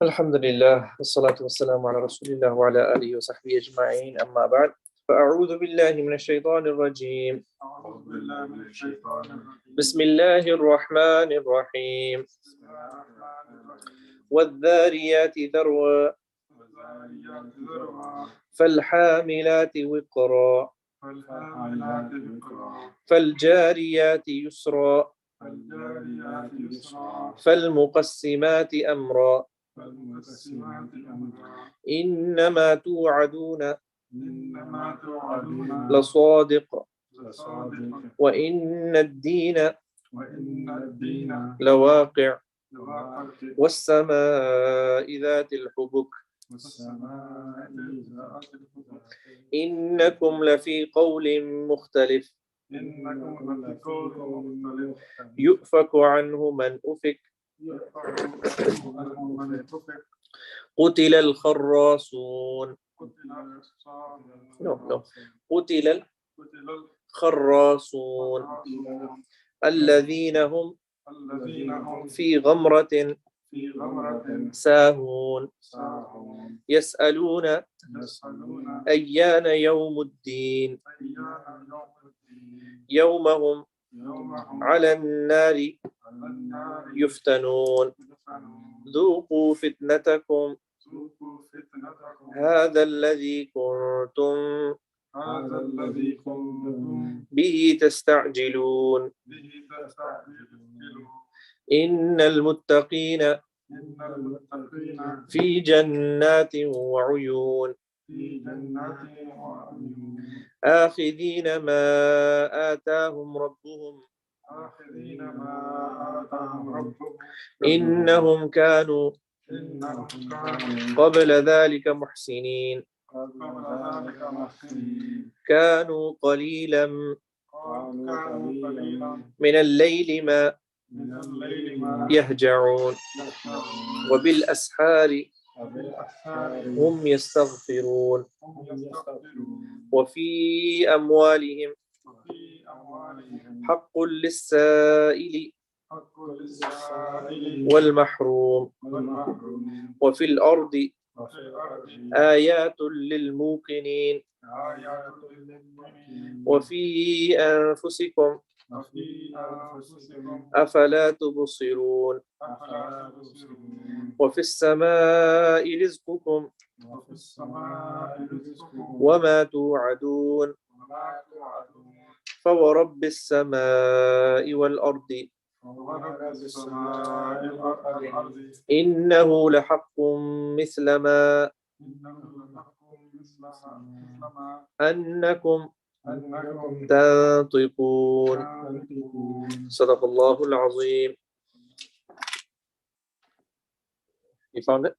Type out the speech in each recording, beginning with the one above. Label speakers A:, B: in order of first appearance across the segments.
A: الحمد لله والصلاة والسلام على رسول الله وعلى آله وصحبه أجمعين أما بعد فأعوذ بالله من الشيطان الرجيم بسم الله الرحمن الرحيم والذاريات ذروا فالحاملات وقرا فالجاريات يسرا فالمقسمات أمرا إنما توعدون لصادق وإن الدين لواقع والسماء ذات الحبك إنكم لفي قول مختلف يؤفك عنه من أفك قتل الخراصون قتل الخراصون الذين هم في غمرة ساهون يسألون أيان يوم الدين يوم هم على النار يفتنون ذوقوا فتنتكم هذا الذي كنتم به تستعجلون إن المتقين في جنات وعيون آخذين ما آتاهم ربهم إنهم كانوا قبل ذلك محسنين كانوا قليلا من الليل ما يهجعون وبالأسحار هم يستغفرون وفي أموالهم حق للسائل والمحروم وفي الأرض آيات للموقنين وفي أنفسكم أفلا تبصرون وفي السماء رزقكم وما توعدون فورب السماء والأرض إنه لحق مثل ما أنكم تنطقون صدق الله العظيم. You found it?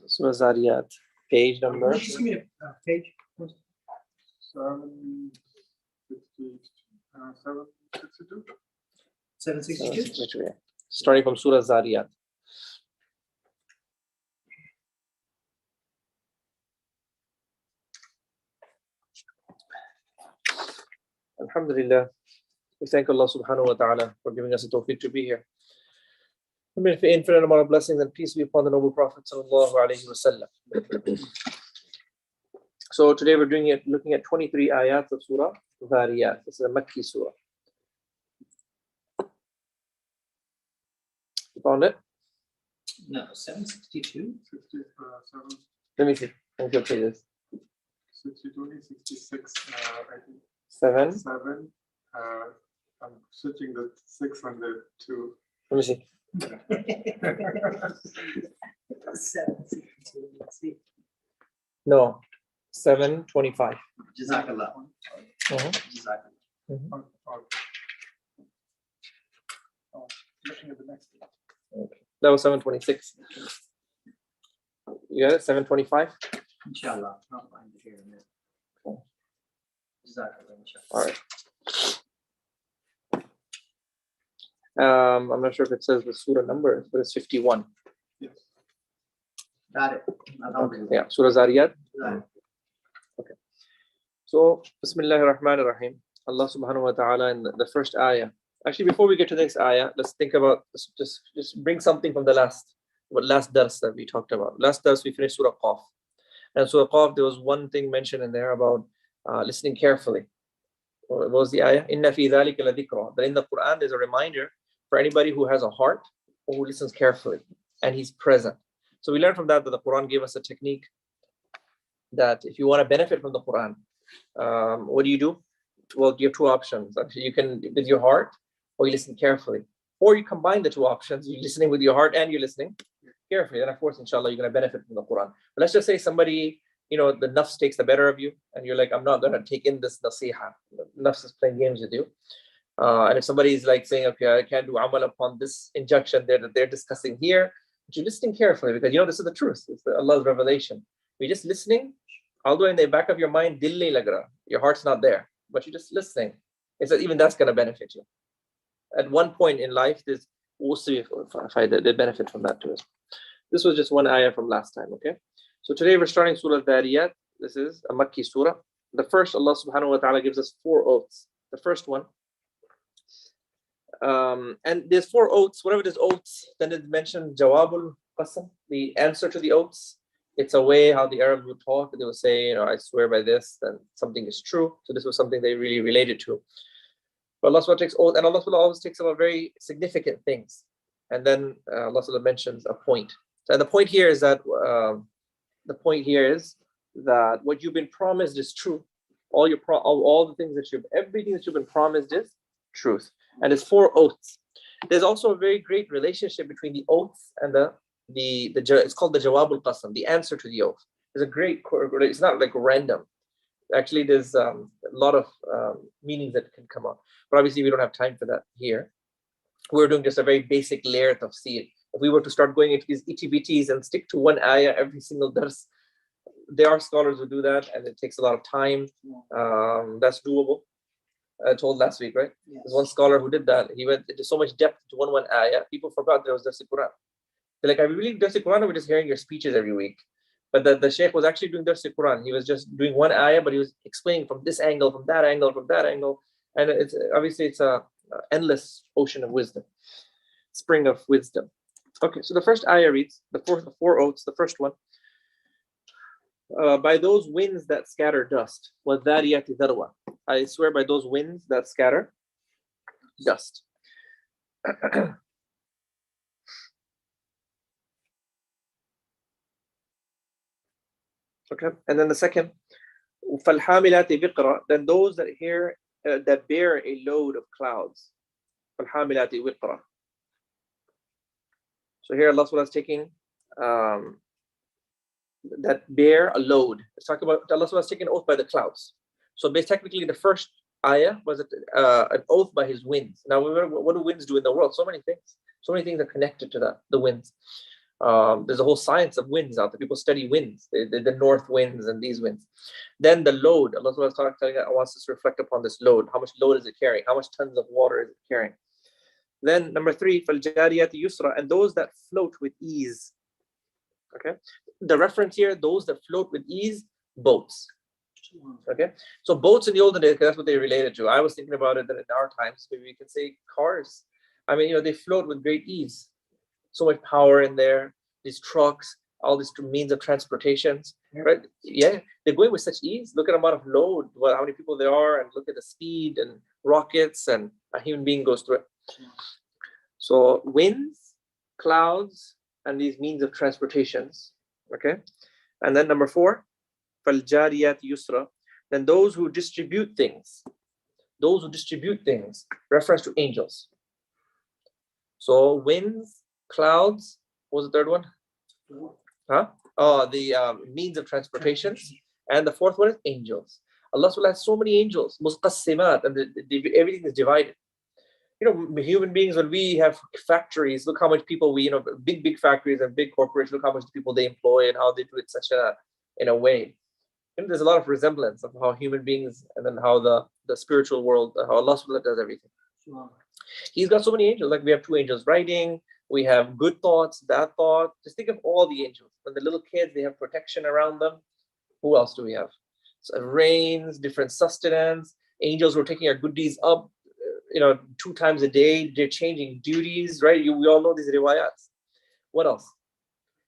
A: Surah Adh-Dhariyat, page number.
B: Just give me a page. 762.
A: Starting from Surah Adh-Dhariyat. Alhamdulillah, we thank Allah subhanahu wa ta'ala for giving us the tawfiq to be here. May the infinite amount of blessings and peace be upon the noble Prophet sallallahu alaihi wasallam. So today we're looking at 23 ayats of Surah Adh-Dhariyat. This is a Makki surah. You found it?
B: No, 762.
A: Let me see. Let me see what page it is.
C: 62, 66, I think.
A: 7.
C: 7. I'm switching the 6 and the 2.
A: Let me see.
B: 762. Let's see.
A: No. 725.
B: Jazakallah. Jazakallah.
C: Looking at the next one.
A: Okay. That was 726. You got it? 725?
B: Inshallah. I'll find it here in a minute. Jazakallah, inshallah.
A: All right. I'm not sure if it says the surah number, but it's 51.
C: Yes.
B: Got it.
A: Okay. Yeah, Surah Adh-Dhariyat.
B: Got it.
A: Okay. So, Bismillahir Rahmanir Rahim. Allah subhanahu wa ta'ala in the first ayah. Actually, before we get to the next ayah, let's think about, just bring something from the last what last dars that we talked about. Last dars we finished Surah Qaf. And Surah Qaf, there was one thing mentioned in there about listening carefully. What was the ayah? Inna fi dhalika la dhikra. That in the Quran there's a reminder for anybody who has a heart or who listens carefully and he's present. So we learned from that the Quran gave us a technique that if you want to benefit from the Quran, what do? Well, you have two options. Actually, you can with your heart or you listen carefully. Or you combine the two options. You're listening with your heart and you're listening carefully. Then of course, inshallah, you're going to benefit from the Quran. But let's just say somebody, the nafs takes the better of you and you're like, I'm not going to take in this nasiha. Nafs is playing games with you. And if somebody is like saying, okay, I can't do amal upon this injunction that they're discussing here, but you're listening carefully because this is the truth. It's Allah's revelation. We're just listening, although in the back of your mind, dil nahi lag raha, your heart's not there, but you're just listening. It's that even that's going to benefit you. At one point in life, there's also they benefit from that too. This was just one ayah from last time, okay? So today we're starting Surah Adh-Dhariyat. This is a Makki surah. The first, Allah subhanahu wa ta'ala gives us 4 oaths. The first one, and there's 4 oaths. Whatever there's oaths, then it's mentioned Jawabul Qasam, the answer to the oaths. It's a way how the Arabs would talk. They would say, I swear by this, then something is true. So this was something they really related to. But Allah subhanahu takes oath, and Allah subhanahu always takes about very significant things. And then Allah subhanahu mentions a point. So the point here is that what you've been promised is true. All the things everything that you've been promised is truth. And there's 4 oaths. There's also a very great relationship between the oaths and it's called the Jawabul Qasam, the answer to the oath. There's a great, it's not like random. Actually, there's a lot of meanings that can come up. But obviously, we don't have time for that here. We're doing just a very basic layer of tafseer. If we were to start going into these itty-bitties and stick to one ayah every single dars, there are scholars who do that, and it takes a lot of time. That's doable. I told last week, right? Yes. There's one scholar who did that. He went into so much depth to one ayah, people forgot there was Dars Quran. They're like, are we really Dars Quran, or we're just hearing your speeches every week? But the Shaykh was actually doing Dars Quran. He was just doing one ayah, but he was explaining from this angle, from that angle, from that angle. And it's obviously it's a endless ocean of wisdom, spring of wisdom. Okay, so the first ayah reads, the 4 oaths, the first one. By those winds that scatter dust, وَالذَّارِيَاتِ ذَرْوَةً. I swear by those winds that scatter dust. Okay, and then the second, فَالْحَامِلَاتِ وِقْرًا. Then those that bear a load of clouds. فَالْحَامِلَاتِ وِقْرًا. So here Allah is taking that bear a load. Let's talk about Allah is taking an oath by the clouds. So technically the first ayah was an oath by his winds. Now what do winds do in the world? So many things. So many things are connected to the winds. There's a whole science of winds out there. People study winds, the north winds and these winds. Then the load. Allah wants us to reflect upon this load. How much load is it carrying? How much tons of water is it carrying? Then number 3, فَالْجَارِيَاتِ يُسْرًا. And those that float with ease. Okay. The reference here, those that float with ease, boats. Okay. So boats in the olden days, that's what they related to. I was thinking about it that in our times, maybe we can say cars. I mean, they float with great ease. So much power in there. These trucks, all these means of transportations, right? Yeah, they're going with such ease. Look at the amount of load, how many people there are, and look at the speed and rockets, and a human being goes through it. So winds, clouds, and these means of transportations. Okay, and then number 4, فَالْجَارِيَاتِ يُسْرًا. Then those who distribute things. Reference to angels. So winds, clouds. What was the third one? The means of transportation. And the 4th one is angels. Allah has so many angels, musqassimat, and everything is divided. Human beings, when we have factories, look how much people big factories and big corporations, look how much people they employ and how they do it in a way. There's a lot of resemblance of how human beings and then how the spiritual world, how Allah does everything. Wow. He's got so many angels. Like we have 2 angels writing, we have good thoughts, bad thoughts. Just think of all the angels. When the little kids, they have protection around them. Who else do we have? So rains, different sustenance, angels who are taking our good deeds up, 2 times a day. They're changing duties, right? We all know these riwayats. What else?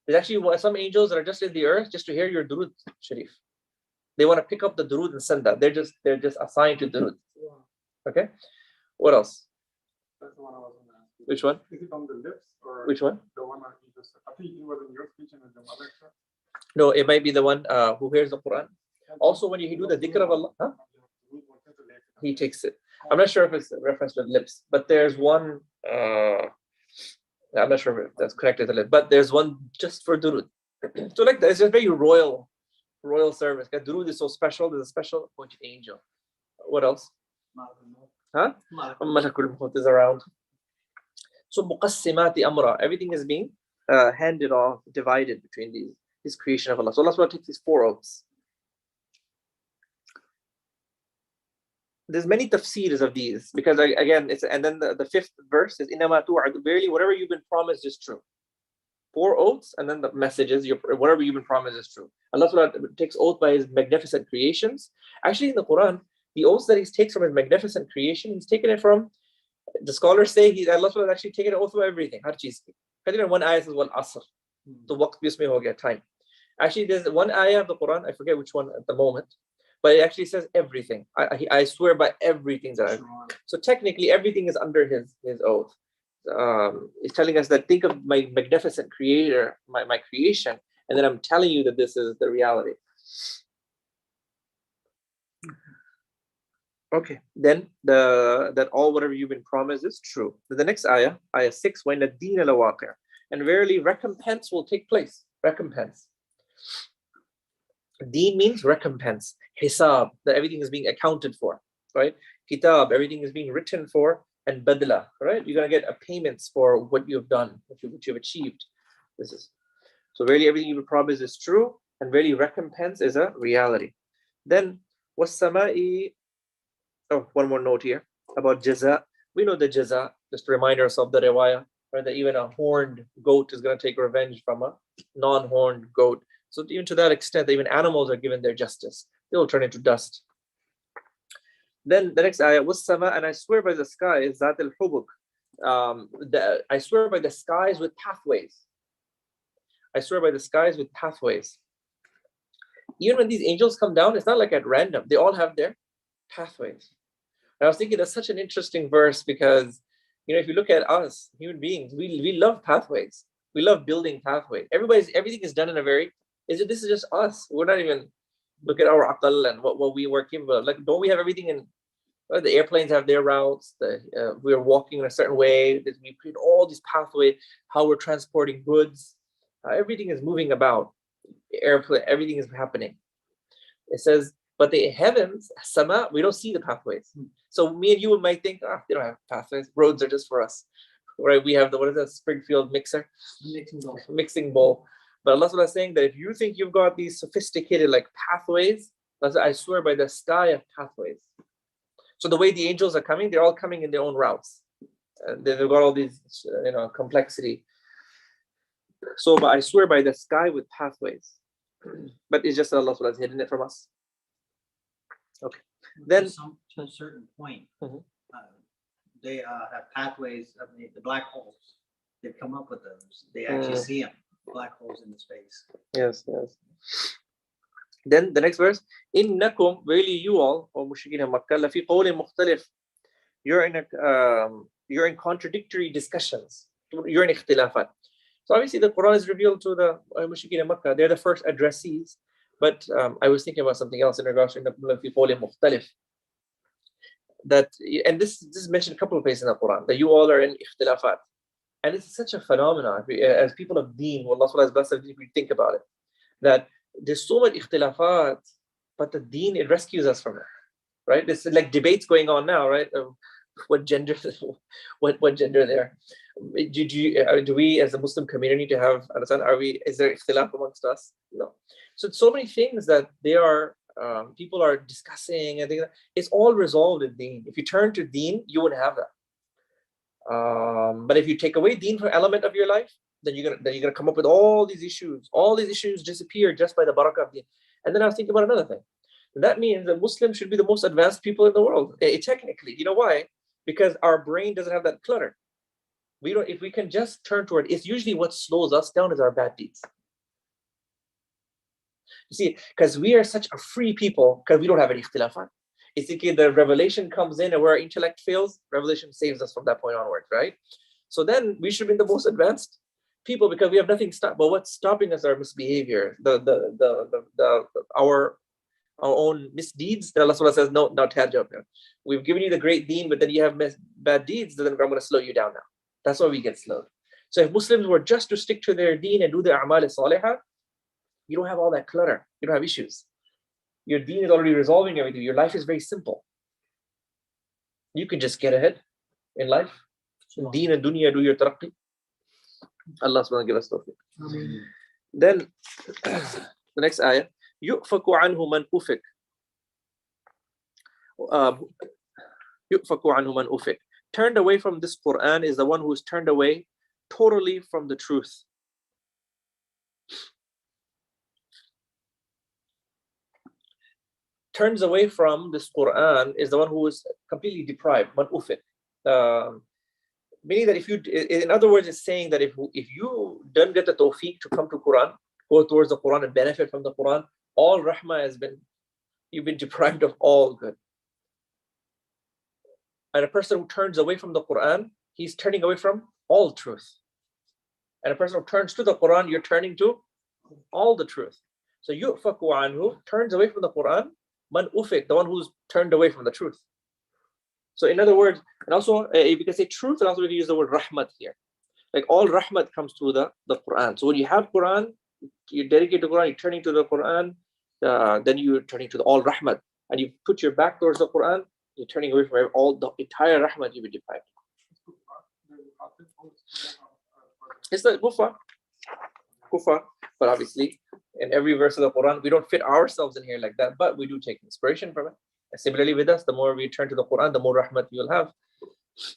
A: There's actually some angels that are just in the earth just to hear your durud sharif. They want to pick up the durud and send that. They're just assigned to durud. Okay. What else?
C: That's the one I was going to ask you.
A: Which one?
C: Is it on the lips or
A: Which one?
C: the one that you just said? I think it was in your speech and in the mother.
A: No, it might be the one who hears the Quran. Also, when you do the dhikr of Allah, huh? He takes it. I'm not sure if it's a reference to the lips, but there's one. I'm not sure if that's connected to the lips, but there's one just for durud. So like that, it's just very royal service. Durud is so special. There's a special appointed angel. What else? Huh? Malakul Maut is around. So muqassimati amra, everything is being handed off, divided between this creation of Allah. So Allah takes these 4 oaths. There's many tafseers of these because again it's, and then the 5th verse is innama tu'adu, verily whatever you've been promised is true. 4 oaths and then the messages, whatever you've been promised is true. Allah takes oath by his magnificent creations. Actually in the Quran, the oaths that he takes from his magnificent creation, he's taken it from, the scholars say Allah has actually taken an oath from everything. Har cheez. One ayah says wal asr, the waqt bismi ho gaya, time. Actually there's one ayah of the Quran, I forget which one at the moment, but it actually says everything. I swear by everything that I've. So technically everything is under his oath. It's telling us that think of my magnificent creator, my creation, and then I'm telling you that this is the reality. Okay, then that all whatever you've been promised is true. The next ayah 6, when the deen al-waqi', and verily recompense will take place. Recompense. Deen means recompense. Hisab, that everything is being accounted for, right? Kitab, everything is being written for, and badla, right? You're gonna get a payments for what you've done, what you've achieved. This is so really everything you've promised is true, and really recompense is a reality. Then was-sama'i. Oh, one more note here about jaza. We know the jaza, just to remind us of the riwayah, right? That even a horned goat is going to take revenge from a non-horned goat. So even to that extent, that even animals are given their justice. They will turn into dust. Then the next ayah was sama, and I swear by the sky, zat al-hubuk. I swear by the skies with pathways. I swear by the skies with pathways. Even when these angels come down, it's not like at random. They all have their pathways. And I was thinking that's such an interesting verse because, if you look at us, human beings, we love pathways. We love building pathways. Everything is done in a very, this is just us. We're not even, look at our aqal and what we work in. Like, don't we have everything in, the airplanes have their routes, we're walking in a certain way, we create all these pathways, how we're transporting goods. Everything is moving about. Airplane, everything is happening. It says, but the heavens, sama, we don't see the pathways. So me and you might think, they don't have pathways. Roads are just for us, right? We have what is that, Springfield mixing bowl. But Allah is saying that if you think you've got these sophisticated like pathways, I swear by the sky of pathways. So the way the angels are coming, they're all coming in their own routes. They've got all these, complexity. So, but I swear by the sky with pathways. But it's just Allah has hidden it from us. Okay. Then
B: to a certain point, they have pathways of the black holes. They've come up with those. They actually see them, black holes in the space.
A: Yes. Then the next verse, innakum, really you all, O mushrikeen of Makkah, lafi qawlin mukhtalif. You're in contradictory discussions. You're in ikhtilafat. So obviously the Quran is revealed to the mushrikeen of Makkah. They're the first addressees. But I was thinking about something else in regards to lafi qawlin mukhtalif. That, and this is mentioned a couple of places in the Quran, that you all are in ikhtilafat. And it's such a phenomenon as people of deen, Allah has blessed us if we think about it, that there's so much ikhtilafat, but the deen, it rescues us from it, right? There's like debates going on now, right? What gender, what gender there? Do we as a Muslim community to have, understand, is there ikhtilaf amongst us? No. So many things that they are, people are discussing, and it's all resolved in deen. If you turn to deen, you wouldn't have that. But if you take away deen from element of your life, then you're gonna come up with all these issues. All these issues disappear just by the barakah of deen. And then I was thinking about another thing. That means that Muslims should be the most advanced people in the world. Technically, you know why? Because our brain doesn't have that clutter. If we can just turn toward, it's usually what slows us down is our bad deeds. You see, because we are such a free people, because we don't have any ikhtilafat. It's okay, the revelation comes in and where our intellect fails, revelation saves us from that point onwards, right? So then we should be the most advanced people because we have nothing stop. But what's stopping us are misbehavior, our own misdeeds. Then Allah Subhanahu says, no, not tajab. We've given you the great deen, but then you have bad deeds. Then I'm going to slow you down now. That's why we get slowed. So if Muslims were just to stick to their deen and do their a'mal salihah, you don't have all that clutter. You don't have issues. Your deen is already resolving everything. Your life is very simple. You can just get ahead in life. Deen and dunya, do your taraqqi. Allah subhanahu wa ta'ala give us tawfiq. Then the next ayah, يُؤْفَكُ عَنْهُ مَنْ أُفِكَ. يُؤْفَكُ عَنْهُ مَنْ أُفِكَ. Turned away from this Quran is the one who is turned away totally from the truth. Turns away from this Quran is the one who is completely deprived. Man ufik. Meaning that if you, in other words, it's saying that if you don't get the tawfiq to come to Quran, go towards the Quran and benefit from the Quran, all rahmah has been, you've been deprived of all good. And a person who turns away from the Quran, he's turning away from all truth. And a person who turns to the Quran, you're turning to all the truth. So yu'faku anhu, turns away from the Quran, man ufik, the one who's turned away from the truth. So in other words, and also you can say truth, and also we can use the word rahmat here. Like all rahmat comes through the Quran. So when you have Quran, you dedicate to Quran, you're turning to the Quran, then you're turning to the all rahmat. And you put your back towards the Quran, you're turning away from all the entire rahmat you've been deprived. It's the kufa, but obviously in every verse of the Quran, we don't fit ourselves in here like that, but we do take inspiration from it. And similarly with us, the more we turn to the Quran, the more rahmat we will have,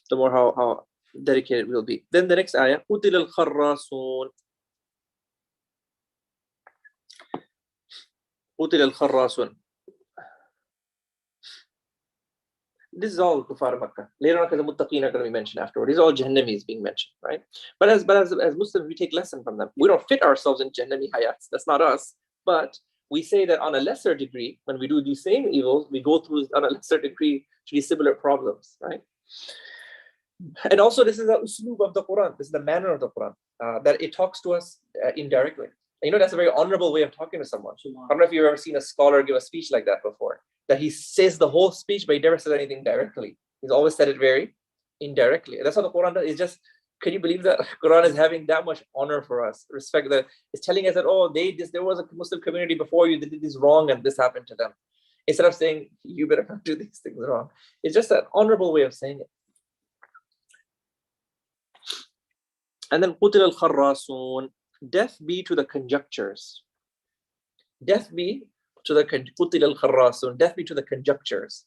A: the more how dedicated we will be. Then the next ayah, قُتِلَ الْخَرَّاسُونَ. قُتِلَ الْخَرَّاسُونَ. This is all Kufar Makkah. Later on, because the Mutaqeen are going to be mentioned afterward. These are all Jahannamis being mentioned, right? But as Muslims, we take lesson from them. We don't fit ourselves in Jahannami hayats. That's not us. But we say that on a lesser degree, when we do these same evils, we go through on a lesser degree to these similar problems, right? And also, this is the usloob of the Quran. This is the manner of the Quran, that it talks to us indirectly. You know, that's a very honorable way of talking to someone. I don't know if you've ever seen a scholar give a speech like that before, that he says the whole speech, but he never says anything directly. He's always said it very indirectly. That's how the Quran does. It's just, can you believe that Quran is having that much honor for us? Respect that it's telling us that, oh, there was a Muslim community before you, they did this wrong and this happened to them. Instead of saying, you better not do these things wrong. It's just an honorable way of saying it. And then, قُتِلَ الْخَرَّاسُونَ. Death be to the conjectures. Death be to the قُتِلَ الْخَرَّاسُونَ. Death be to the conjectures.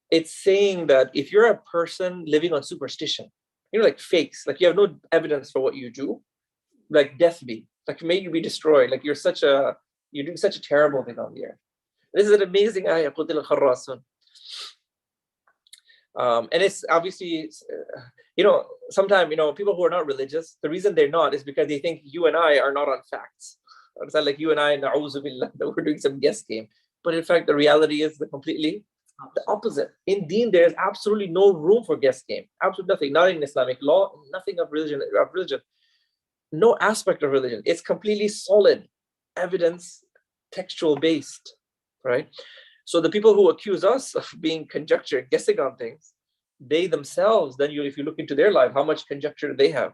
A: It's saying that if you're a person living on superstition, you know, like fakes, like you have no evidence for what you do, like death be, like may you be destroyed, like you're doing such a terrible thing on the earth. This is an amazing ayah, قُتِلَ الْخَرَّاسُونَ. And it's obviously, sometimes, people who are not religious, the reason they're not is because they think you and I are not on facts. It's not like you and I, na'udhu billah, that we're doing some guess game. But in fact, the reality is the opposite. In Deen, there is absolutely no room for guess game. Absolutely nothing. Not in Islamic law, nothing of religion. No aspect of religion. It's completely solid, evidence, textual based, right? So the people who accuse us of being conjecture, guessing on things, they themselves, then if you look into their life, how much conjecture do they have,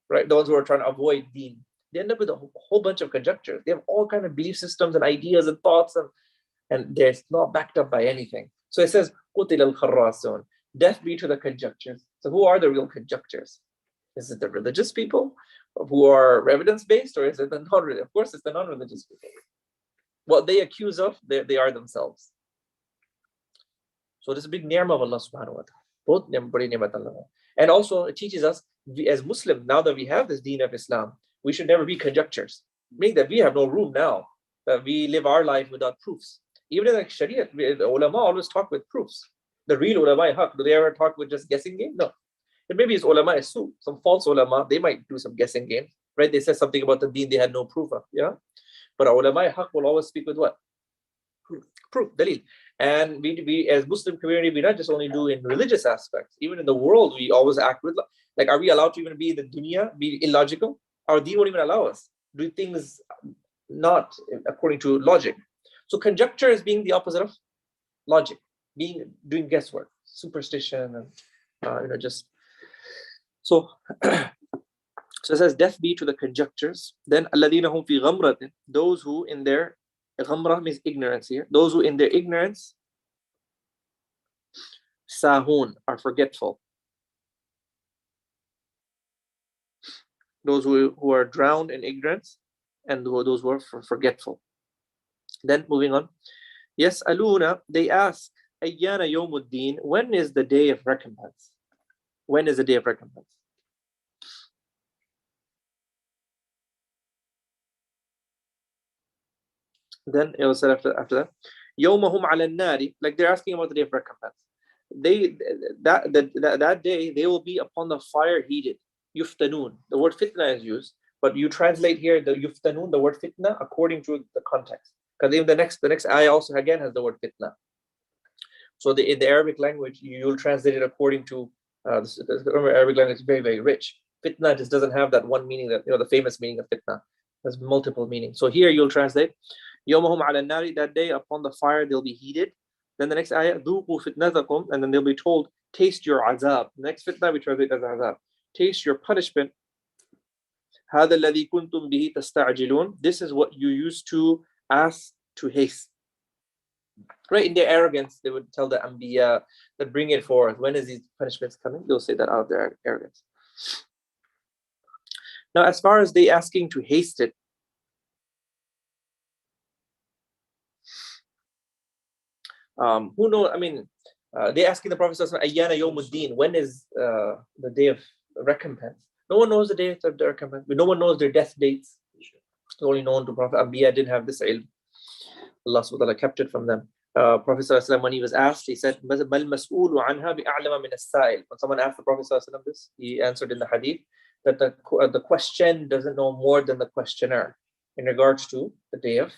A: right? The ones who are trying to avoid deen, they end up with a whole bunch of conjectures. They have all kinds of belief systems and ideas and thoughts, and they're not backed up by anything. So it says, قُتِلَ الْخَرَّاسُونَ. Death be to the conjectures. So who are the real conjectures? Is it the religious people who are evidence-based, or is it the non-religious? Of course, it's the non-religious people. What they accuse of, they are themselves. So this is a big ni'mah of Allah subhanahu wa ta'ala. Both ni'mat Allah. And also it teaches us, as Muslims, now that we have this deen of Islam, we should never be conjectures. Meaning that we have no room now, that we live our life without proofs. Even in the Sharia, the ulama always talk with proofs. The real ulama haq, do they ever talk with just guessing game? No. It maybe it's ulama su, some false ulama, they might do some guessing game, right? They said something about the deen they had no proof of, yeah? But ulama haq will always speak with what? Proof, dalil. And we as Muslim community, we not just only do in religious aspects, even in the world, we always act with, like, are we allowed to even be in the dunya, be illogical? Our deen won't even allow us. Do things not according to logic. So conjecture is being the opposite of logic, doing guesswork, superstition, and just so. So it says, death be to the conjectures. Then alladhina hum fi ghamratin, those who in their ghamra means ignorance here. Those who in their ignorance sahun are forgetful. Those who are drowned in ignorance, and those who are forgetful. Then moving on. Yes, aluna, they ask, ayyana yawmuddin, when is the day of recompense? When is the day of recompense? Then it was said after that, yawmahum ala nari, like they're asking about the day of recompense. That day they will be upon the fire heated. Yuftanun. The word fitna is used, but you translate here the yuftanun, the word fitna, according to the context. Because even the next ayah also again has the word fitna. So in the Arabic language, you'll translate it according to the Arabic language is very, very rich. Fitna just doesn't have that one meaning, that the famous meaning of fitna. There's multiple meanings. So here you'll translate Yawmahum ala nari, that day upon the fire they'll be heated. Then the next ayah, Dhuqu fitnatakum, and then they'll be told, taste your azab. The next fitna we translate as azab. Taste your punishment. هذا الذي كنتم به تستعجلون. This is what you used to ask to haste. Right, in their arrogance, they would tell the Anbiya that bring it forth. When is these punishments coming? They'll say that out of their arrogance. Now, as far as they asking to haste it, who knows? I mean, they asking the Prophet Ayyana Yawmuddin, when is the day of recompense? No one knows the day of the recompense. No one knows their death dates. It's only known to Prophet. Anbiya didn't have this ilm. Allah subhanahu wa ta'ala kept it from them. Prophet ﷺ, when he was asked, he said, "Mal mas'ulu anha bi'a'lama min as-sa'il." When someone asked the Prophet ﷺ this, he answered in the hadith that the question doesn't know more than the questioner in regards to the day of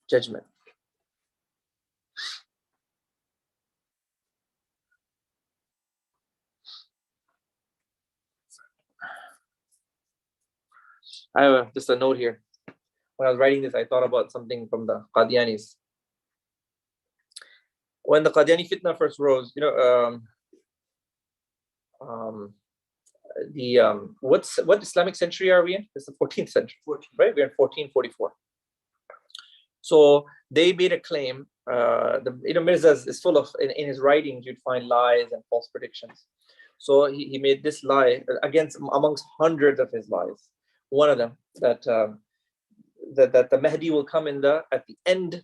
A: judgment. I have just a note here. When I was writing this, I thought about something from the Qadianis. When the Qadiani fitna first rose, what Islamic century are we in? It's the 14th century, right? We're in 1444. So they made a claim. Mirza is full of, in his writings, you'd find lies and false predictions. So he made this lie amongst hundreds of his lies. One of them that the Mahdi will come at the end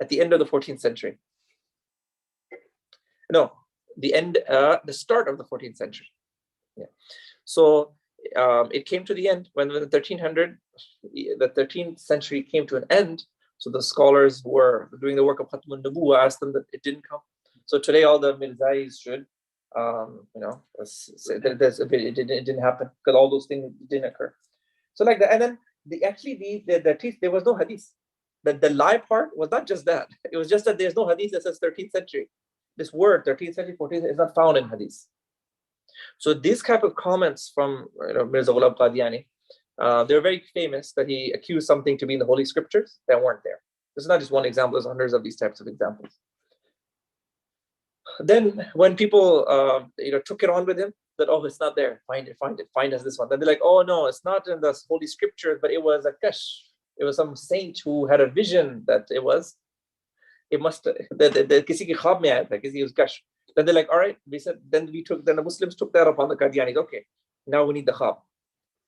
A: of the 14th century. No, the start of the 14th century. Yeah. So it came to the end when the 13th century came to an end. So the scholars who were doing the work of Khatmun Nubuwa asked them that it didn't come. So today all the Mirzais should, say that it didn't happen because all those things didn't occur. So like that, and then there was no hadith. The lie part was not just that. It was just that there's no hadith that says 13th century. This word 13th century, 14th is not found in hadith. So these type of comments from Mirza Ghulam Qadiani, they're very famous that he accused something to be in the Holy Scriptures that weren't there. This is not just one example, there's hundreds of these types of examples. Then when people took it on with him, that it's not there, find us this one. Then they're like, oh no, it's not in the Holy Scriptures, but it was a kash. It was some saint who had a vision that it must the kisi ki khab mein aaya tha, kisi was kash. Then they're like, all right, then the Muslims took that upon the Qadianis. Okay, now we need the khab.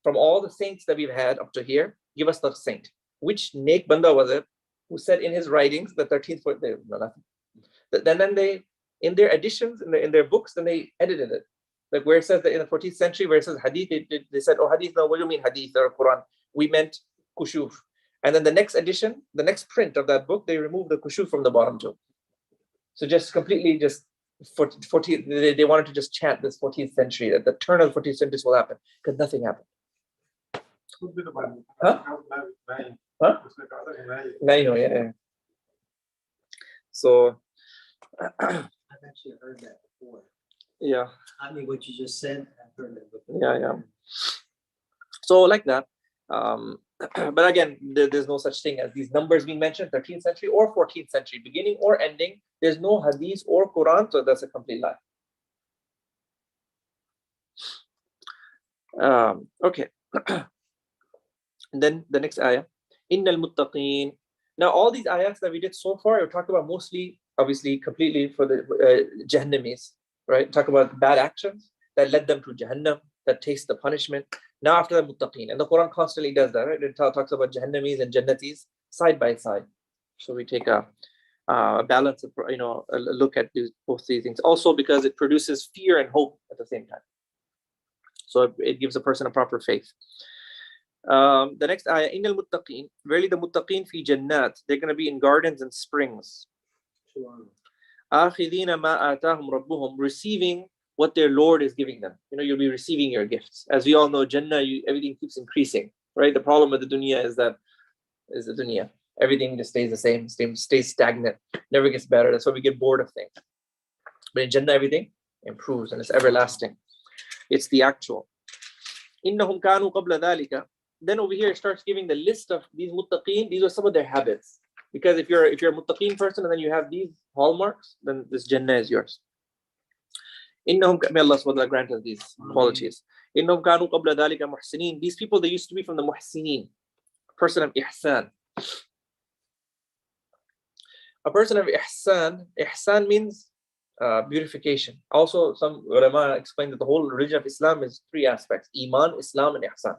A: From all the saints that we've had up to here, give us the saint. Which Naik Banda was it who said in his writings the 13th foot? Nothing. Then they, in their editions, in their books, then they edited it. Like where it says that in the 14th century, where it says hadith, they said, oh, hadith, no, what do you mean hadith or Quran? We meant kushuf. And then the next edition, the next print of that book, they removed the kushuf from the bottom too. So just completely they wanted to just chant this 14th century, that the turn of the 14th century will happen, because nothing happened.
C: could be the one.
A: Huh?
C: Nine.
A: Huh?
C: It's like other nine.
A: Nine, yeah. So,
B: I've actually heard that before.
A: yeah.
B: I mean, what you just said, I've heard that before.
A: Yeah. So like that. But again, there's no such thing as these numbers being mentioned, 13th century or 14th century, beginning or ending. There's no hadith or Quran, so that's a complete lie. Okay. And then the next ayah, Innal Muttaqeen. Now, all these ayahs that we did so far, we're talking about mostly, obviously, completely for the Jahannamis, right? Talk about bad actions that led them to Jahannam, that taste the punishment. Now, after the Muttaqeen, and the Quran constantly does that, right? It talks about Jahannamis and Jannatis side by side. So we take a balance of, a look at both these things. Also, because it produces fear and hope at the same time. So it gives a person a proper faith. The next ayah, Innal Muttaqeen, verily the Muttaqeen fi Jannat, they're going to be in gardens and springs. Akhidina ma atahum rabbuhum, receiving what their Lord is giving them. You'll be receiving your gifts. As we all know, Jannah, everything keeps increasing, right? The problem with the dunya is the dunya. Everything just stays the same, stays stagnant, never gets better. That's why we get bored of things. But in Jannah, everything improves and it's everlasting. It's the actual. Innahum kanu qabla dhalika. Then over here it starts giving the list of these muttaqeen. These are some of their habits. Because if you're a muttaqeen person and then you have these hallmarks, then this Jannah is yours. Innahum, may Allah subhanahu wa ta'ala grant us these qualities. Innahum kanu qabla dhalika muhsinin. These people, they used to be from the muhsinin, a person of ihsan. A person of ihsan. Ihsan means beautification. Also, some ulama explain that the whole religion of Islam is three aspects: Iman, Islam, and Ihsan.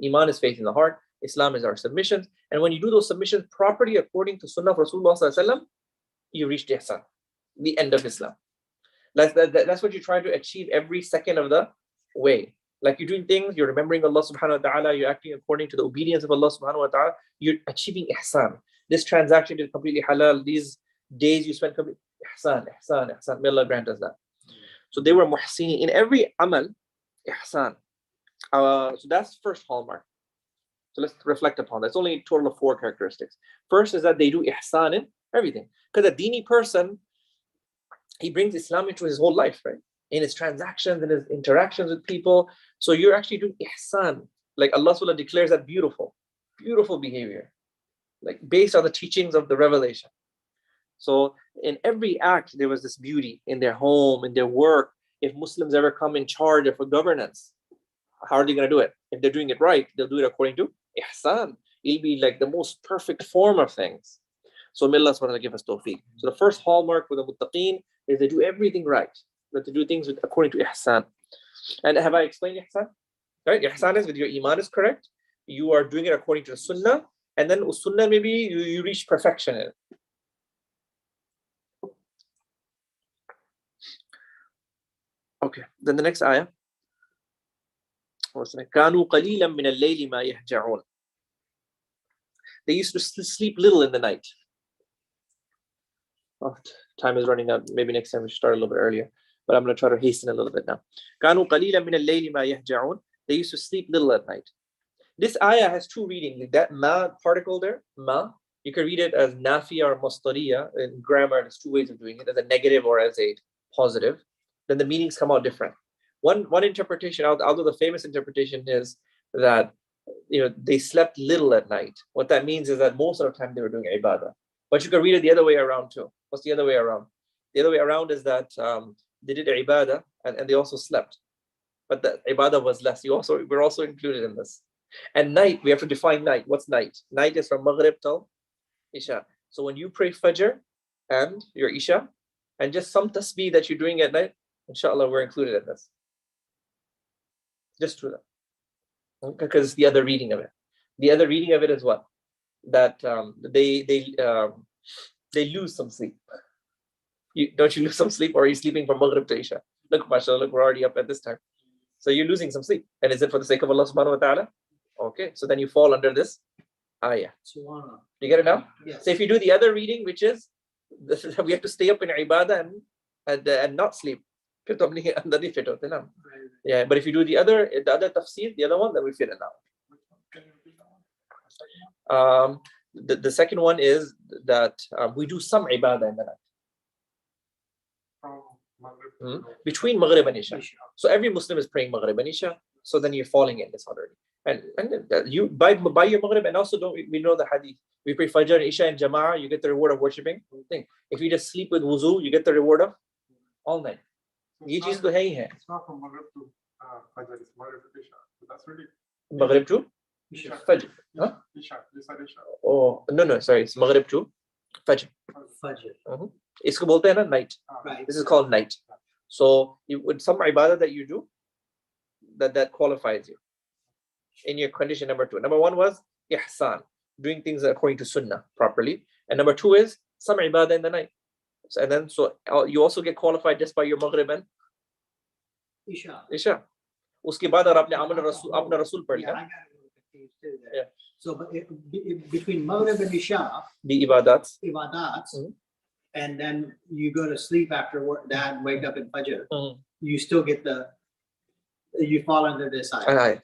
A: Iman is faith in the heart. Islam is our submissions. And when you do those submissions properly according to Sunnah of Rasulullah sallallahu alaihi wasallam, you reach Ihsan, the end of Islam. That's what you try to achieve every second of the way. Like you're doing things, you're remembering Allah subhanahu wa ta'ala, you're acting according to the obedience of Allah subhanahu wa ta'ala, you're achieving Ihsan. This transaction is completely halal. These days you spend completely Ihsan. May Allah grant us that. So they were muhsini. In every amal, Ihsan. So that's the first hallmark. So let's reflect upon that. It's only a total of 4 characteristics. First is that they do ihsan in everything. Because a dini person, he brings Islam into his whole life, right? In his transactions, in his interactions with people. So you're actually doing ihsan. Like Allah Subhanahu declares that beautiful behavior. Like based on the teachings of the revelation. So in every act, there was this beauty in their home, in their work. If Muslims ever come in charge of a governance, how are they going to do it? If they're doing it right, they'll do it according to ihsan. It'll be like the most perfect form of things. So may Allah subhanahu wa ta'ala give us tawfiq. So the first hallmark for the muttaqeen is they do everything right. That they do things according to ihsan. And have I explained ihsan? Right? Ihsan is with your iman is correct. You are doing it according to the sunnah. And then sunnah, maybe you reach perfection in it. Okay. Then the next ayah. كانوا قليلا من الليل ما يهجعون. They used to sleep little in the night. Oh, time is running out. Maybe next time we should start a little bit earlier. But I'm going to try to hasten a little bit now. كانوا قليلا من الليل ما يهجعون. They used to sleep little at night. This ayah has 2 readings. That ma particle there, ma, you can read it as nafiya or mustariya. In grammar, there's 2 ways of doing it, as a negative or as a positive. Then the meanings come out different. One interpretation, although the famous interpretation is that they slept little at night. What that means is that most of the time they were doing ibadah. But you can read it the other way around too. What's the other way around? The other way around is that they did ibadah and they also slept. But the ibadah was less. We're also included in this. And night, we have to define night. What's night? Night is from Maghrib till Isha. So when you pray Fajr and your Isha, and just some tasbih that you're doing at night, inshallah, we're included in this. Just through that. Because it's the other reading of it. The other reading of it is what? That they lose some sleep. Don't you lose some sleep, or are you sleeping from Maghrib to Isha? Look, mashallah, look, we're already up at this time. So you're losing some sleep. And is it for the sake of Allah subhanahu wa ta'ala? Okay, so then you fall under this ayah. You get it now?
B: Yes.
A: So if you do the other reading, which is we have to stay up in ibadah and not sleep. Yeah, but if you do the other tafsir, the other one, then we fit it out. The second one is that we do some ibadah in the night.
C: From Maghrib to
A: Between Maghrib and Isha. So every Muslim is praying Maghrib and Isha. So then you're falling in this already. And you by your Maghrib, and also we know the hadith. We pray Fajr and Isha and Jama'ah, you get the reward of worshipping. Thing. If you just sleep with wuzu, you get the reward of all night. ये चीज तो है ही है.
C: It's not from Maghrib to Fajr, it's Maghrib to Isha. So that's really
A: Maghrib to Fajr. Huh?
C: Isha. You said Isha.
A: Oh no, sorry, it's Maghrib to Fajr.
B: Fajr.
A: इसको बोलते हैं ना night.
B: Right.
A: This is called night. So with some ibadah that you do, that qualifies you in your condition. Number 2. Number 1 was ihsan, doing things according to sunnah properly, and number 2 is some ibadah in the night. So, and then you also get qualified just by your Maghrib and Isha. उसके बाद अगर आपने अपना रसूल पढ़ लिया.
B: I got a little confused too there.
A: Yeah.
B: So but between Maghrib and Isha,
A: The ibadats.
B: and then you go to sleep after that and wake up in Fajr, you still get you fall under this ayah.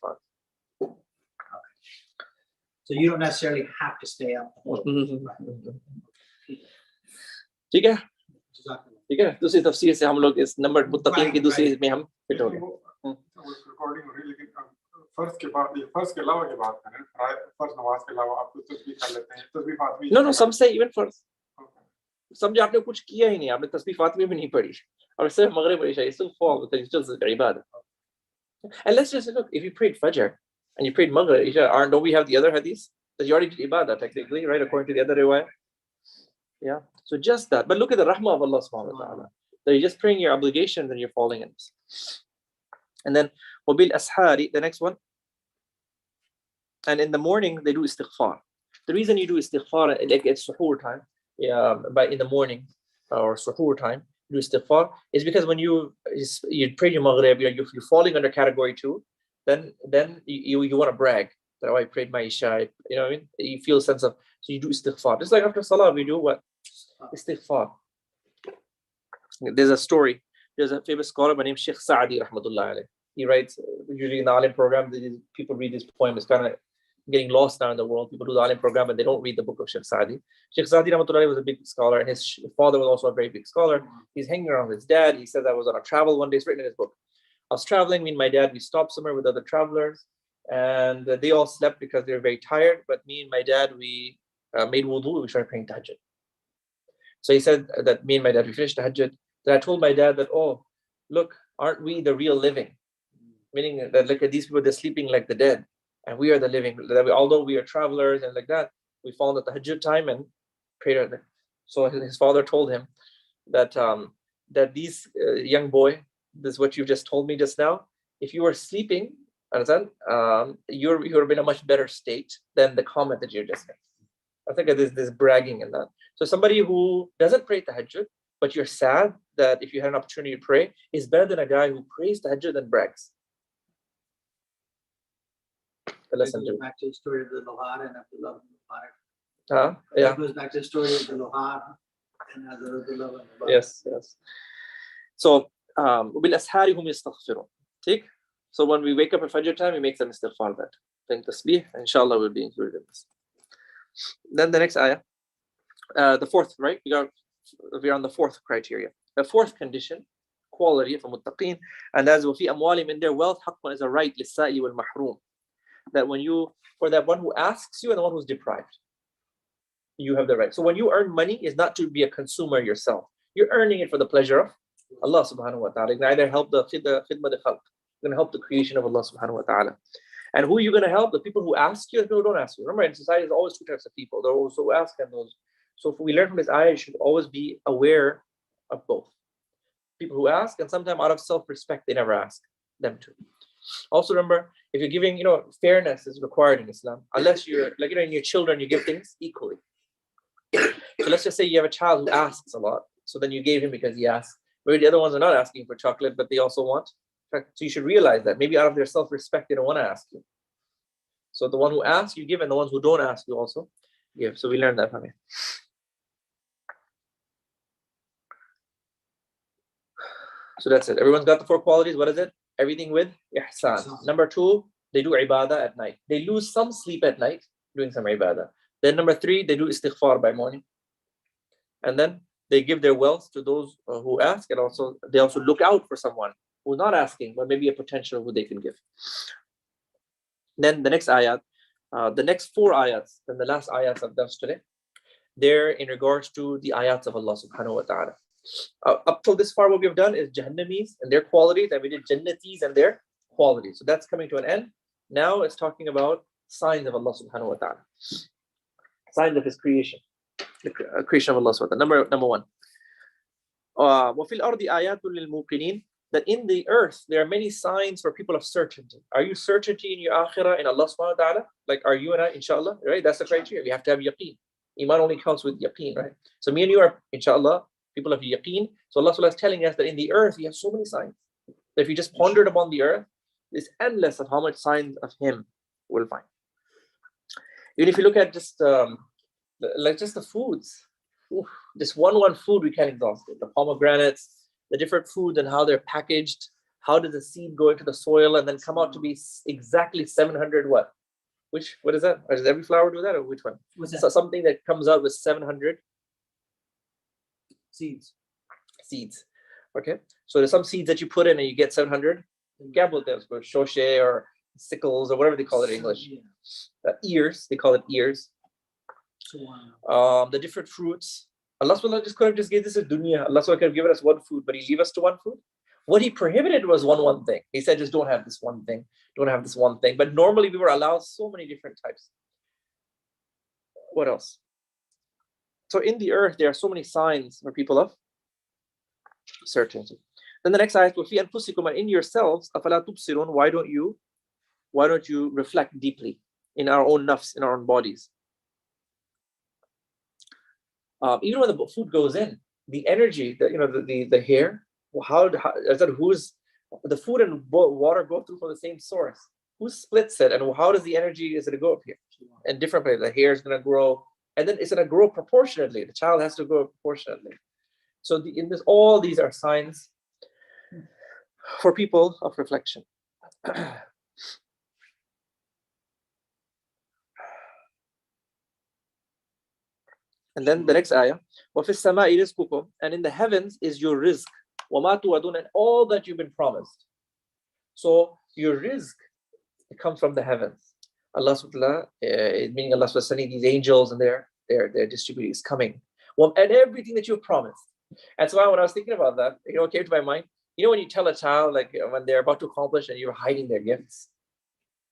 B: So you don't necessarily have to stay up.
A: ठीक है. ठीक है. दूसरी तफसीर से हम लोग इस नंबर मुत्तकीन की दूसरी में हम फिट हो गए.
C: रिकॉर्डिंग हो रही है, लेकिन फर्ज के बाद, फर्ज के अलावा की बात करें, फर्ज नमाज के अलावा आप कुछ तस्बीह कर लेते हैं, तस्बीह Fatmi.
A: No, some say even first. समझे आपने कुछ किया ही नहीं, आपने तस्बीह फातिमी भी नहीं पढ़ी, और सिर्फ मगरिब और इशा, you still fall because you still ibadah. And let's just look, if you prayed Fajr and you prayed Maghrib, Isha, don't we have the other hadith that you already did ibadah technically, right, according to the other riwayah? Yeah. So just that. But look at the rahmah of Allah subhanahu wa ta'ala. That you're just praying your obligations and you're falling in this. And then wabil ashari, the next one. And in the morning they do istighfar. The reason you do istighfar, like it's suhoor time, by in the morning or suhoor time, do istighfar, is because when you pray your maghrib, you're falling under category 2, then you want to brag that I prayed my isha, you know what I mean? You feel a sense of, so you do istighfar. Just like after salah, we do what? Istighfar. There's a story. There's a famous scholar by name Sheikh Sa'di rahmatullah alayh. He writes, usually in the alim program, people read this poem. It's kind of getting lost now in the world. People do the alim program and they don't read the book of Sheikh Sa'di. Sheikh Sa'di rahmatullah alayh was a big scholar, and his father was also a very big scholar. He's hanging around with his dad. He says, I was on a travel one day. It's written in his book. I was traveling, me and my dad, we stopped somewhere with other travelers, and they all slept because they were very tired. But me and my dad, we made wudu, we started praying tahajjud. So he said that me and my dad, we finished tahajjud. Then I told my dad that, oh, look, aren't we the real living? Meaning that look at these people, they're sleeping like the dead, and we are the living. Although we are travelers and like that, we fall into tahajjud time and prayed. So his father told him that these young boy, this is what you just told me just now. If you were sleeping, understand, you would have been in a much better state than the comment that you just made. I think there's bragging in that. So somebody who doesn't pray tahajjud, but you're sad that if you had an opportunity to pray, is better than a guy who prays tahajjud and brags. The lesson
B: It goes back to the story of the Lohar and Abdullah Mubarak.
A: Yeah.
B: It goes back to the story of the Lohar and Abdullah Mubarak.
A: Yes. So, وَبِالْأَسْحَارِ هُمْ يَسْتَغْفِرُونَ. Take. So when we wake up at Fajr time, we make some istighfar that. Then tasbih, inshallah, will be included in this. Then the next ayah, the fourth, right? We're on the fourth criteria. The fourth condition, quality for Mutaqeen, and that's وَفِي أَمْوَالِهِمْ, in their wealth, حَقٌّ, is a right, لِلسَّائِلِ وَالْمَحْرُومِ, that for that one who asks you and the one who's deprived, you have the right. So when you earn money, is not to be a consumer yourself. You're earning it for the pleasure of Allah subhanahu wa ta'ala. You can either help the khidmah de khalq, you're going to help the creation of Allah subhanahu wa ta'ala. And who are you going to help? The people who ask you and people who don't ask you. Remember, in society, there's always two types of people. Those who ask and those. So if we learn from this ayah, you should always be aware of both. People who ask, and sometimes out of self-respect, they never ask them to. Also remember, if you're giving, fairness is required in Islam. Unless you're, in your children, you give things equally. So let's just say you have a child who asks a lot. So then you gave him because he asked. Maybe the other ones are not asking for chocolate, but they also want. So you should realize that. Maybe out of their self-respect, they don't want to ask you. So the one who asks, you give, and the ones who don't ask, you also give. So we learned that from here. So that's it. Everyone's got the four qualities. What is it? Everything with ihsan. Number 2, they do ibadah at night. They lose some sleep at night doing some ibadah. Then number 3, they do istighfar by morning. And then they give their wealth to those who ask, and also they also look out for someone who's not asking, but maybe a potential who they can give. Then the next ayat, the next 4 ayats, then the last ayats of dars today, they're in regards to the ayats of Allah subhanahu wa ta'ala. Up till this far, what we've done is Jahannamis and their qualities, and we did Jannatis and their qualities. So that's coming to an end. Now it's talking about signs of Allah subhanahu wa ta'ala, signs of His creation, the creation of Allah subhanahu wa ta'ala. Number 1. وَفِي الْأَرْضِ آيَاتٌ لِلْمُوقِنِينَ, that in the earth there are many signs for people of certainty. Are you certainty in your akhirah in Allah subhanahu wa ta'ala? Like, are you and I, inshallah? Right? That's the criteria. We have to have yaqeen. Iman only counts with yaqeen, right? So me and you are, inshallah, people of yaqeen. So Allah subhanahu wa ta'ala is telling us that in the earth, He has so many signs. That if you just pondered upon the earth, it's endless of how much signs of Him we'll find. Even if you look at just just the foods, just one food we can't exhaust it. The pomegranates, the different foods and how they're packaged. How does the seed go into the soil and then come out to be exactly 700 what? What is that? Or does every flower do that, or which one?
B: What's that?
A: So something that comes out with 700
B: Seeds.
A: Okay, so there's some seeds that you put in and you get 700 gabbletems, or shoshe, or sickles, or whatever they call it in English.
B: Yeah.
A: Ears, they call it ears. The different fruits. Allah subhanahu just could have just gave this as dunya. Allah subhanahu could have given us one food, but He leave us to one food. What He prohibited was one thing. He said, just don't have this one thing. Don't have this one thing. But normally we were allowed so many different types. What else? So in the earth, there are so many signs for people of certainty. Then the next ayat, وَفِي أَنفُسِكُمْ, and in yourselves, أَفَلَا تُبْصِرُونَ, why don't you reflect deeply in our own nafs, in our own bodies? Even when the food goes in, the energy, the hair, how is that? Who's the food and water go through from the same source? Who splits it, and how does the energy is going to go up here? And different places, the hair is going to grow, and then it's going to grow proportionately. The child has to grow proportionately. So all these are signs for people of reflection. And then the next ayah, وَفِي السَّمَاءِ رِزْقُكُمْ, and in the heavens is your rizq, وَمَا تُوَعَدُونَ, and all that you've been promised. So your rizq, it comes from the heavens. Allah subhanahu wa ta'ala, meaning Allah subhanahu wa ta'ala sending these angels, and their distributing is coming. And everything that you've promised. And so when I was thinking about that, what came to my mind? When you tell a child, like when they're about to accomplish and you're hiding their gifts,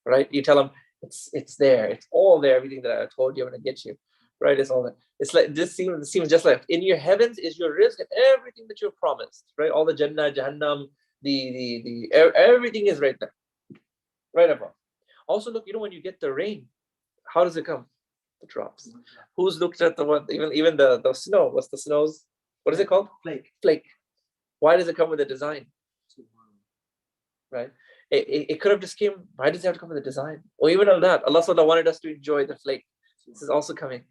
A: right? You tell them, it's there, it's all there, everything that I told you I'm going to get you. Right, it's all that. It's like this seems just like in your heavens is your rizq and everything that you've promised. Right, all the Jannah, Jahannam, the everything is right there, right above. Also, look, when you get the rain, how does it come? The drops. Who's looked at the one? Even the snow. What's the snows? What is it called? Flake. Why does it come with a design? Right. It could have just came. Why does it have to come with a design? Or even on that, Allah Subhanahu wanted us to enjoy the flake. This is also coming.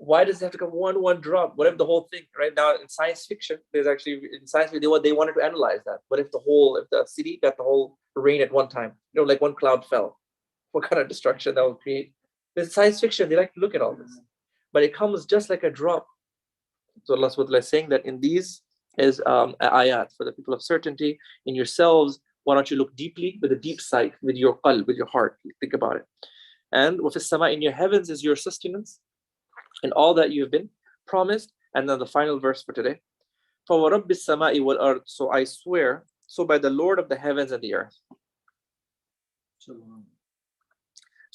A: Why does it have to come one drop? What if the whole thing, right now in science fiction, there's actually in science fiction, they wanted to analyze that. What if the city got the whole rain at one time? Like one cloud fell. What kind of destruction that would create? There's science fiction, they like to look at all this. But it comes just like a drop. So Allah subhanahu wa ta'ala is saying that in these is ayat for the people of certainty. In yourselves, why don't you look deeply with a deep sight, with your qalb, with your heart? Think about it. And وَفِي السَّمَاءِ, in your heavens is your sustenance and all that you have been promised. And then the final verse for today. فَوَرَبِّ السَّمَاءِ وَالْأَرْضِ, so I swear, so by the Lord of the heavens and the earth. So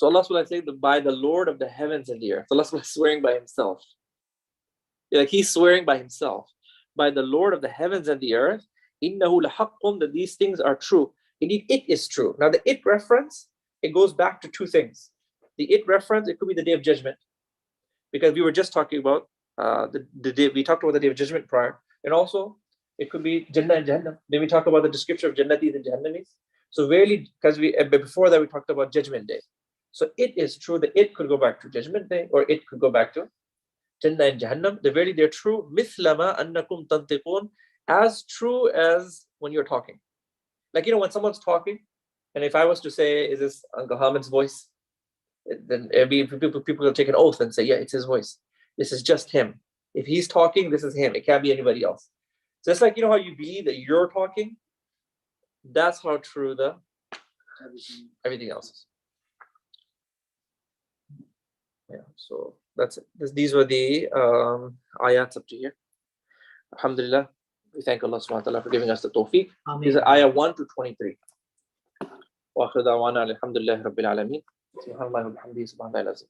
A: Allah subhanahu saying that by the Lord of the heavens and the earth. Allah subhanahu swearing by Himself. Like He's swearing by Himself. By the Lord of the heavens and the earth, إِنَّهُ لَحَقٌّ, that these things are true. Indeed, it is true. Now the it reference, it goes back to two things. The it reference, it could be the day of judgment. Because we were just talking about the day, we talked about the day of judgment prior. And also, it could be Jannah and Jahannam. Then we talk about the description of Jannatis and Jahannamis. So really, because before that we talked about Judgment Day. So it is true that it could go back to Judgment Day, or it could go back to Jannah and Jahannam. They're true. Mithlama annakum tantiqun, as true as when you're talking. Like when someone's talking, and if I was to say, is this Uncle Hamid's voice? then people will take an oath and say, yeah, it's his voice. This is just him. If he's talking, this is him. It can't be anybody else. So it's like, you know how you believe that you're talking? That's how true the everything else is. Yeah, so that's it. These were the ayats up to here. Alhamdulillah. We thank Allah subhanahu wa ta'ala for giving us the tawfiq. These are ayah 1 to 23. Wa akhir da'wana alhamdulillahi rabbil alameen. Subhanallah wa bihamdihi subhanallah.